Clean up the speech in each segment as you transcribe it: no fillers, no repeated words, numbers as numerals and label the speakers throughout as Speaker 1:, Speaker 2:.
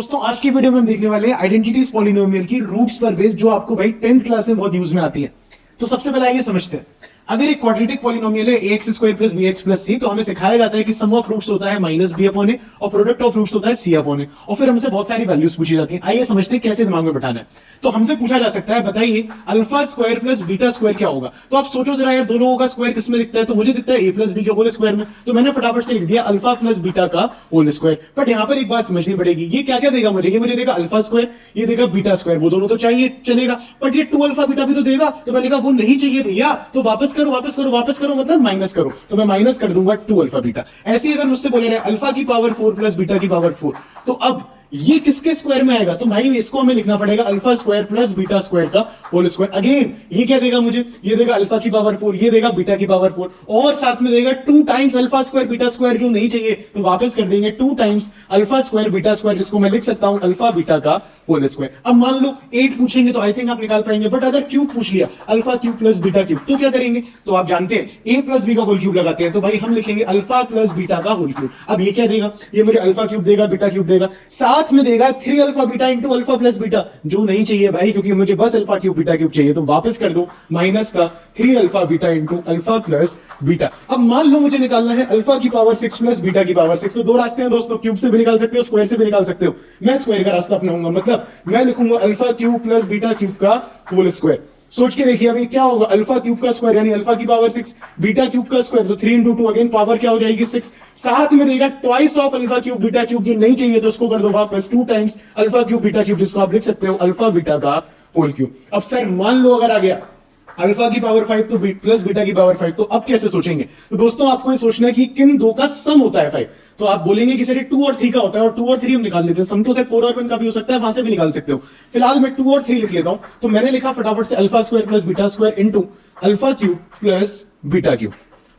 Speaker 1: दोस्तों आज की वीडियो में हम देखने वाले हैं आइडेंटिटीज पॉलिनोमियल की रूट्स पर बेस्ड, जो आपको भाई 10th क्लास में बहुत यूज में आती है। तो सबसे पहले आइए समझते हैं। अगर एक क्वाड्रेटिक पॉलिनोमियल है ax square plus bx plus c, तो हमें सिखाया जाता है कि सम ऑफ रूट्स होता है माइनस b अपॉन ए और प्रोडक्ट ऑफ रूट्स होता है c अपॉन ए, और फिर हमसे बहुत सारी वैल्यूज पूछी जाती हैं। आइए समझते हैं कैसे दिमाग में बैठाना है। तो हमसे पूछा जा सकता है, बताइए alpha square plus beta square क्या होगा। तो आप सोचो जरा यार, दोनों का स्क्वायर किसमें दिखता है? तो मुझे दिखता है a प्लस बी के होल स्क्वायर में, तो मैंने फटाफट से लिख दिया अल्फा प्लस बीटा का होल स्क्वायर। बट यहां पर एक बात समझनी पड़ेगी, ये क्या क्या देगा मुझे? ये मुझे देगा अल्फा स्क्वायर, ये देगा बीटा स्क्वायर, वो दोनों तो चाहिए चलेगा, बट ये 2 अल्फा बीटा भी तो देगा। तो मैंने कहा वो नहीं चाहिए भैया, तो वापस करो वापस करो वापस करो, मतलब माइनस करो। तो मैं माइनस कर दूंगा 2 अल्फा बीटा। ऐसे ही अगर मुझसे बोले रहे अल्फा की पावर 4 प्लस बीटा की पावर 4, तो अब ये किसके स्क्वायर में आएगा? तो भाई इसको हमें लिखना पड़ेगा alpha square plus beta square का होल स्क्वायर। अगेन ये क्या देगा मुझे? ये देगा अल्फा की पावर 4, ये देगा बीटा की पावर 4, और साथ में देगा 2 times alpha square beta square. जो नहीं चाहिए तो वापस कर देंगे 2 times alpha square beta square, जिसको मैं लिख सकता हूं अल्फा बीटा का होल स्क्वायर। अब मान लो 8 पूछेंगे तो आई थिंक आप निकाल पाएंगे, बट अगर क्यूब पूछ लिया alpha cube plus beta cube, तो क्या करेंगे? तो आप जानते हैं a प्लस बी का होल क्यूब लगाते हैं, तो भाई हम लिखेंगे अल्फा प्लस बीटा का होल क्यूब। अब ये क्या देगा? ये मुझे अल्फा क्यूब देगा, बीटा क्यूब देगा, साथ में देगा 3 alpha beta into alpha plus beta, जो नहीं चाहिए भाई, क्योंकि मुझे बस अल्फा क्यूब बीटा क्यूब चाहिए। तो वापस कर दो माइनस का 3 alpha beta into alpha plus beta. अब मान लो मुझे निकालना है अल्फा की पावर 6 प्लस बीटा की पावर 6, तो दो रास्ते हैं दोस्तों, क्यूब से भी निकाल सकते हो, स्क्वायर से भी निकाल सकते हो। मैं स्क्वायर का रास्ता अपनाऊंगा, मतलब मैं लिखूंगा alpha cube plus beta cube का होल स्क्वायर। सोच के देखिए अभी क्या होगा, अल्फा क्यूब का स्क्वायर यानी अल्फा की पावर 6, बीटा क्यूब का स्क्वायर तो 3 इंटू 2, अगेन पावर क्या हो जाएगी 6, साथ में देगा twice of alpha cube beta cube. ये नहीं चाहिए तो उसको कर दो वापस 2 times alpha cube beta cube, जिसको आप लिख सकते हो अल्फा बीटा का होल क्यूब। अब सर मान लो अगर आ गया अल्फा की पावर 5 तो प्लस बीटा की पावर 5, तो अब कैसे सोचेंगे? तो दोस्तों आपको ये सोचना है कि किन दो का सम होता है 5। तो आप बोलेंगे कि सर ये 2 और 3 का होता है, और 2 और 3 हम निकाल लेते हैं। सम तो सर 4 और 1 का भी हो सकता है, वहां से भी निकाल सकते हो। फिलहाल मैं 2 और 3 लिख लेता हूं। तो मैंने लिखा फटाफट से alpha square plus beta square into alpha cube plus beta cube.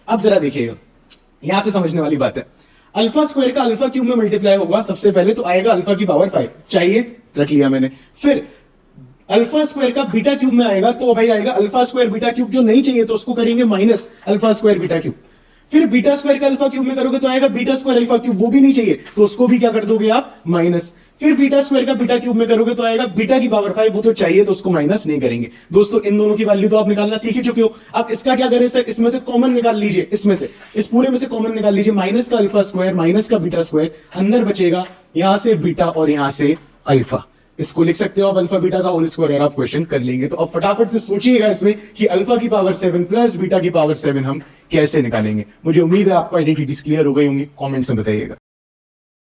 Speaker 1: अब जरा देखिएगा, यहां से समझने वाली बात है। अल्फा स्क्वायर का अल्फा क्यूब में मल्टीप्लाई होगा सबसे पहले, तो आएगा अल्फा की पावर 5, चाहिए रख लिया मैंने। फिर अल्फा स्क्वायर का बीटा क्यूब में आएगा, तो भाई आएगा अल्फा स्क्वायर बीटा क्यूब, जो नहीं चाहिए तो उसको करेंगे minus alpha square beta cube. फिर बीटा स्क्वायर का अल्फा क्यूब में करोगे तो आएगा बीटा स्क्वायर अल्फा क्यूब, वो भी नहीं चाहिए तो उसको भी क्या कर दोगे आप? माइनस। फिर बीटा स्क्वायर का बीटा क्यूब में करोगे तो आएगा बीटा की पावर 5, वो तो चाहिए तो उसको माइनस नहीं करेंगे। दोस्तों इन दोनों की वैल्यू तो आप निकालना सीख ही चुके हो। अब इसका क्या करें सर? इसमें से कॉमन निकाल लीजिए, इसमें से इस पूरे में से कॉमन निकाल लीजिए, माइनस का अल्फा स्क्वायर माइनस का बीटा स्क्वायर, अंदर बचेगा यहां से बीटा और यहां से अल्फा। इसको लिख सकते हो आप अल्फा बीटा का होल स्क्वायर, आप क्वेश्चन कर लेंगे। तो अब फटाफट से सोचिएगा इसमें कि अल्फा की पावर 7 प्लस बीटा की पावर 7 हम कैसे निकालेंगे। मुझे उम्मीद है आपको आइडेंटिटीज क्लियर हो गई होंगी, कमेंट्स में बताइएगा।